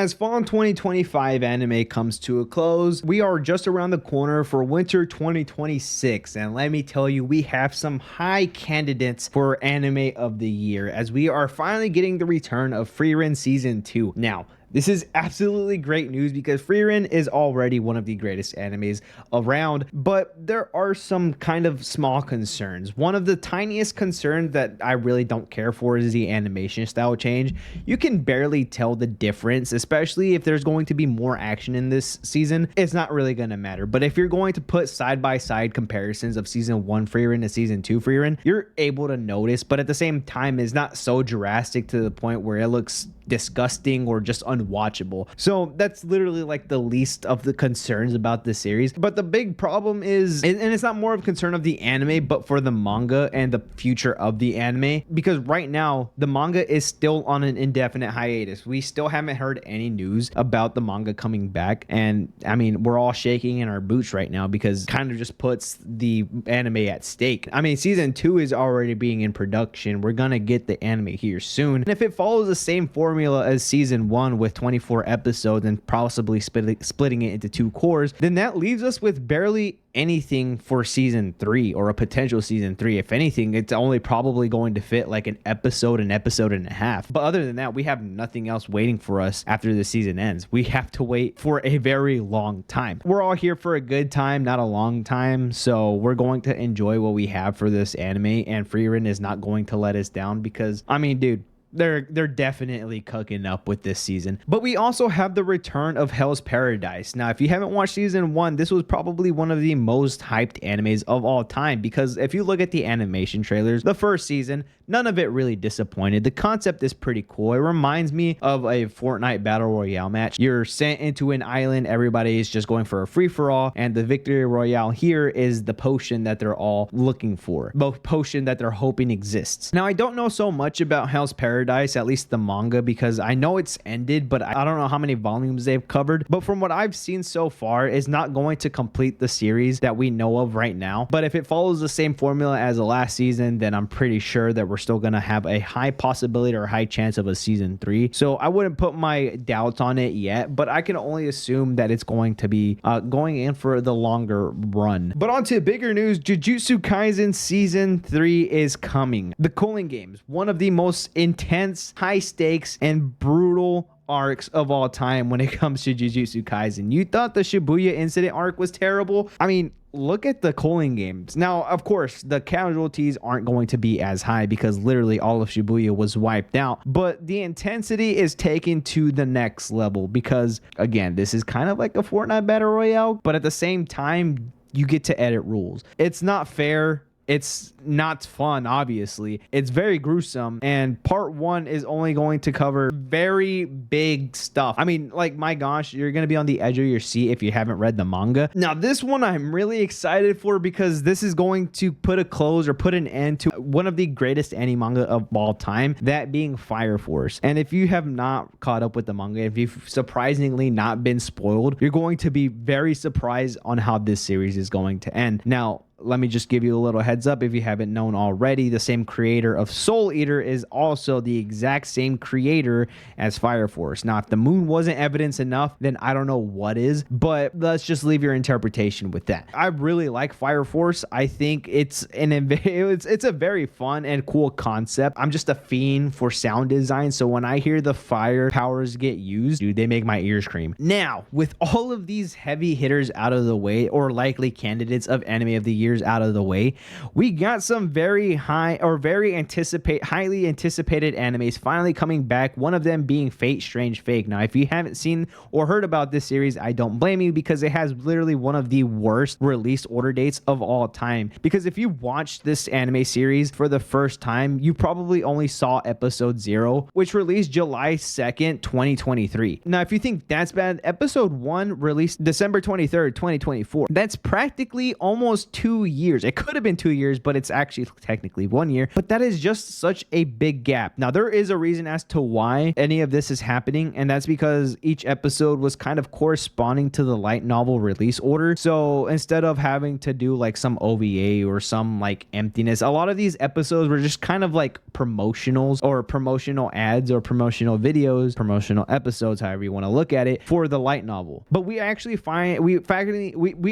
as fall 2025 anime comes to a close, we are just around the corner for winter 2026, and let me tell you, we have some high candidates for anime of the year as we are finally getting the return of Frieren season 2. Now, this is absolutely great news because Frieren is already one of the greatest animes around, but there are some kind of small concerns. One of the tiniest concerns that I really don't care for is the animation style change. You can barely tell the difference, especially if there's going to be more action in this season. It's not really going to matter, but if you're going to put side-by-side comparisons of season 1 Frieren to season 2 Frieren, you're able to notice, but at the same time, it's not so drastic to the point where it looks disgusting or just unwatchable. So that's literally like the least of the concerns about this series. But the big problem is, and it's not more of a concern of the anime, but for the manga and the future of the anime, because right now the manga is still on an indefinite hiatus. We still haven't heard any news about the manga coming back, and I mean, we're all shaking in our boots right now because it kind of just puts the anime at stake. I mean, season 2 is already being in production. We're gonna get the anime here soon, and if it follows the same formula as season 1 with 24 episodes and possibly splitting it into 2 cores, then that leaves us with barely anything for season 3 or a potential season 3. If anything, it's only probably going to fit like an episode and a half. But other than that, we have nothing else waiting for us after the season ends. We have to wait for a very long time. We're all here for a good time, not a long time, so we're going to enjoy what we have for this anime, and Frieren is not going to let us down because, I mean, dude, they're definitely cooking up with this season. But we also have the return of Hell's Paradise. Now, if you haven't watched season 1, this was probably one of the most hyped animes of all time, because if you look at the animation trailers, the first season, none of it really disappointed. The concept is pretty cool. It reminds me of a Fortnite battle royale match. You're sent into an island, everybody is just going for a free-for-all, and the victory royale here is the potion that they're all looking for, both potion that they're hoping exists. Now, I don't know so much about Hell's Paradise, at least the manga, because I know it's ended, but I don't know how many volumes they've covered. But from what I've seen so far, it's not going to complete the series that we know of right now. But if it follows the same formula as the last season, then I'm pretty sure that we're still going to have a high possibility or high chance of a season 3. So I wouldn't put my doubts on it yet, but I can only assume that it's going to be going in for the longer run. But on to bigger news, Jujutsu Kaisen season 3 is coming. The Cooling Games, one of the most intense, high stakes, and brutal arcs of all time when it comes to Jujutsu Kaisen. You thought the Shibuya incident arc was terrible? I mean, look at the Cooling Games. Now, of course, the casualties aren't going to be as high because literally all of Shibuya was wiped out, but the intensity is taken to the next level because, again, this is kind of like a Fortnite battle royale, but at the same time, you get to edit rules. It's not fair. It's not fun, obviously. It's very gruesome, and part 1 is only going to cover very big stuff. I mean, like, my gosh, you're going to be on the edge of your seat if you haven't read the manga. Now, this one I'm really excited for because this is going to put a close or put an end to one of the greatest anime manga of all time, that being Fire Force. And if you have not caught up with the manga, if you've surprisingly not been spoiled, you're going to be very surprised on how this series is going to end. Now, let me just give you a little heads up if you haven't known already. The same creator of Soul Eater is also the exact same creator as Fire Force. Now, if the moon wasn't evidence enough, then I don't know what is, but let's just leave your interpretation with that. I really like Fire Force. I think it's a very fun and cool concept. I'm just a fiend for sound design, so when I hear the fire powers get used, dude, they make my ears scream. Now, with all of these heavy hitters out of the way, or likely candidates of anime of the year out of the way, we got some very highly anticipated animes finally coming back, one of them being Fate Strange Fake. Now, if you haven't seen or heard about this series, I don't blame you because it has literally one of the worst release order dates of all time. Because if you watched this anime series for the first time, you probably only saw episode 0, which released July 2nd, 2023. Now, if you think that's bad, episode 1 released December 23rd, 2024. That's practically almost 2 2 years. It could have been 2 years, but it's actually technically 1 year. But that is just such a big gap. Now, there is a reason as to why any of this is happening, and that's because each episode was kind of corresponding to the light novel release order. So instead of having to do like some OVA or some like emptiness, a lot of these episodes were just kind of like promotionals or promotional ads or promotional videos, promotional episodes, however you want to look at it, for the light novel. But we actually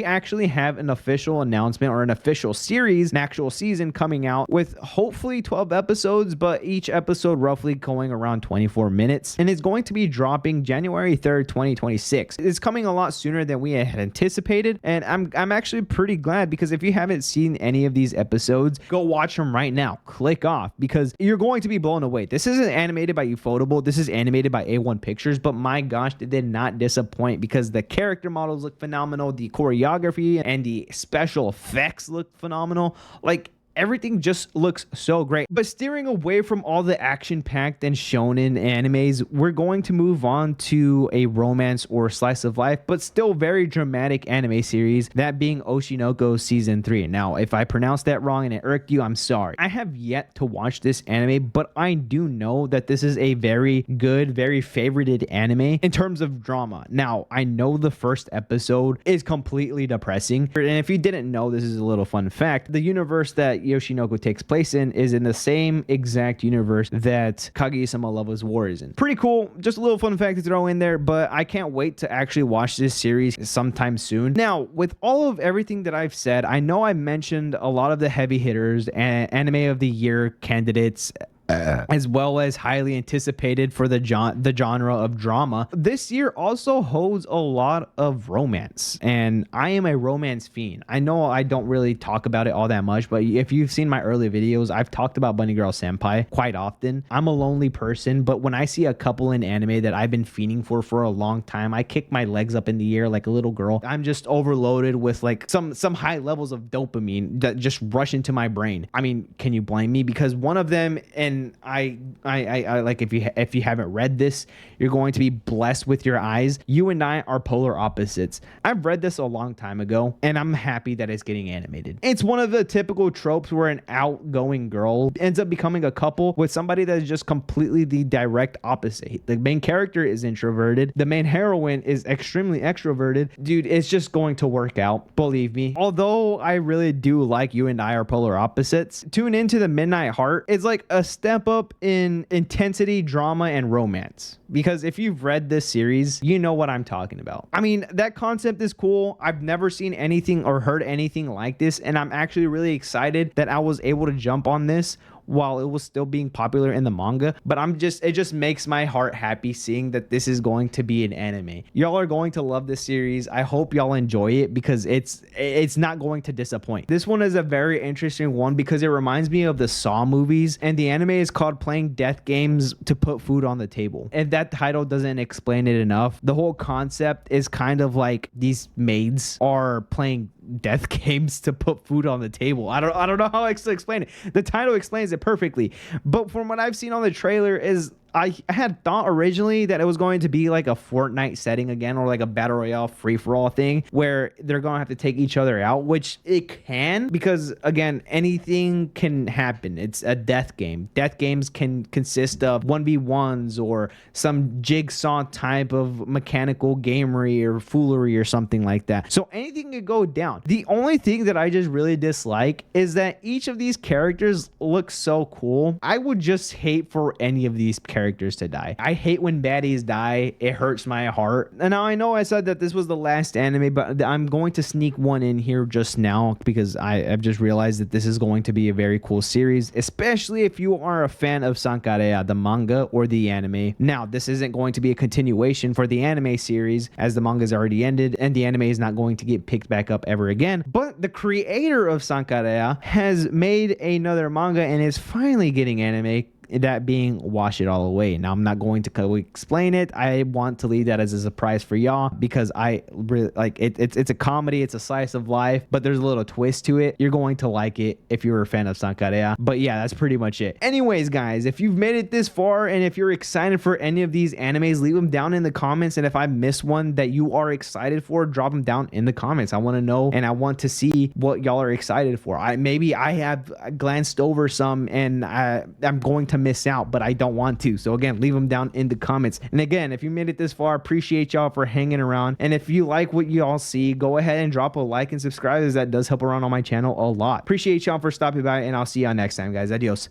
actually have an official announcement or an official series, an actual season coming out with hopefully 12 episodes, but each episode roughly going around 24 minutes, and it's going to be dropping January 3rd, 2026. It's coming a lot sooner than we had anticipated, and I'm actually pretty glad, because if you haven't seen any of these episodes, go watch them right now. Click off, because you're going to be blown away. This isn't animated by Ufotable. This is animated by A1 Pictures, but my gosh, they did not disappoint, because the character models look phenomenal, the choreography and the special effects look phenomenal. Like, everything just looks so great. But steering away from all the action-packed and shonen animes, we're going to move on to a romance or slice of life, but still very dramatic anime series, that being Oshinoko Season 3. Now, if I pronounced that wrong and it irked you, I'm sorry. I have yet to watch this anime, but I do know that this is a very good, very favorited anime in terms of drama. Now, I know the first episode is completely depressing, and if you didn't know, this is a little fun fact. The universe that Yoshinoko takes place in is in the same exact universe that Kaguya-sama Loveless War is in. Pretty cool. Just a little fun fact to throw in there, but I can't wait to actually watch this series sometime soon. Now, with all of everything that I've said, I know I mentioned a lot of the heavy hitters and anime of the year candidates, as well as highly anticipated for the genre of drama. This year also holds a lot of romance, and I am a romance fiend. I know I don't really talk about it all that much, but if you've seen my early videos, I've talked about Bunny Girl Senpai quite often. I'm a lonely person, but when I see a couple in anime that I've been fiending for a long time, I kick my legs up in the air like a little girl. I'm just overloaded with like some high levels of dopamine that just rush into my brain. I mean, can you blame me? Because one of them, and I like, if you haven't read this, you're going to be blessed with your eyes. You and I are polar opposites. I've read this a long time ago, and I'm happy that it's getting animated. It's one of the typical tropes where an outgoing girl ends up becoming a couple with somebody that is just completely the direct opposite. The main character is introverted. The main heroine is extremely extroverted. Dude, it's just going to work out. Believe me. Although I really do like You and I Are Polar Opposites, tune into The Midnight Heart. It's like a step up in intensity, drama, and romance. Because if you've read this series, you know what I'm talking about. I mean, that concept is cool. I've never seen anything or heard anything like this, and I'm actually really excited that I was able to jump on this while it was still being popular in the manga. But it just makes my heart happy seeing that this is going to be an anime. Y'all are going to love this series. I hope y'all enjoy it, because it's not going to disappoint. This one is a very interesting one because it reminds me of the Saw movies, and the anime is called Playing Death Games to Put Food on the Table. And that title doesn't explain it enough. The whole concept is kind of like these maids are playing death games to put food on the table. I don't know how else to explain it. The title explains it perfectly, but from what I've seen on the trailer is I had thought originally that it was going to be like a Fortnite setting again, or like a battle royale free-for-all thing where they're going to have to take each other out, which it can, because again, anything can happen. It's a death game. Death games can consist of 1v1s or some jigsaw type of mechanical gamery or foolery or something like that. So anything could go down. The only thing that I just really dislike is that each of these characters looks so cool. I would just hate for any of these characters to die. I hate when baddies die. It hurts my heart. And now I know I said that this was the last anime, but I'm going to sneak one in here just now because I've just realized that this is going to be a very cool series, especially if you are a fan of Sankarea, the manga or the anime. Now, this isn't going to be a continuation for the anime series, as the manga's already ended and the anime is not going to get picked back up ever again. But the creator of Sankarea has made another manga and is finally getting anime. that being Wash It All Away. Now, I'm not going to explain it. I want to leave that as a surprise for y'all because I really like it. It's a comedy, it's a slice of life, but there's a little twist to it. You're going to like it if you're a fan of Sankarea. But yeah, that's pretty much it. Anyways, guys, if you've made it this far and if you're excited for any of these animes, leave them down in the comments. And if I missed one that you are excited for, drop them down in the comments. I want to know and I want to see what y'all are excited for. Maybe I have glanced over some and I'm going to miss out, but I don't want to. So again, leave them down in the comments. And again, if you made it this far, appreciate y'all for hanging around. And if you like what y'all see, go ahead and drop a like and subscribe, as that does help around on my channel a lot. Appreciate y'all for stopping by, and I'll see y'all next time, guys. Adios.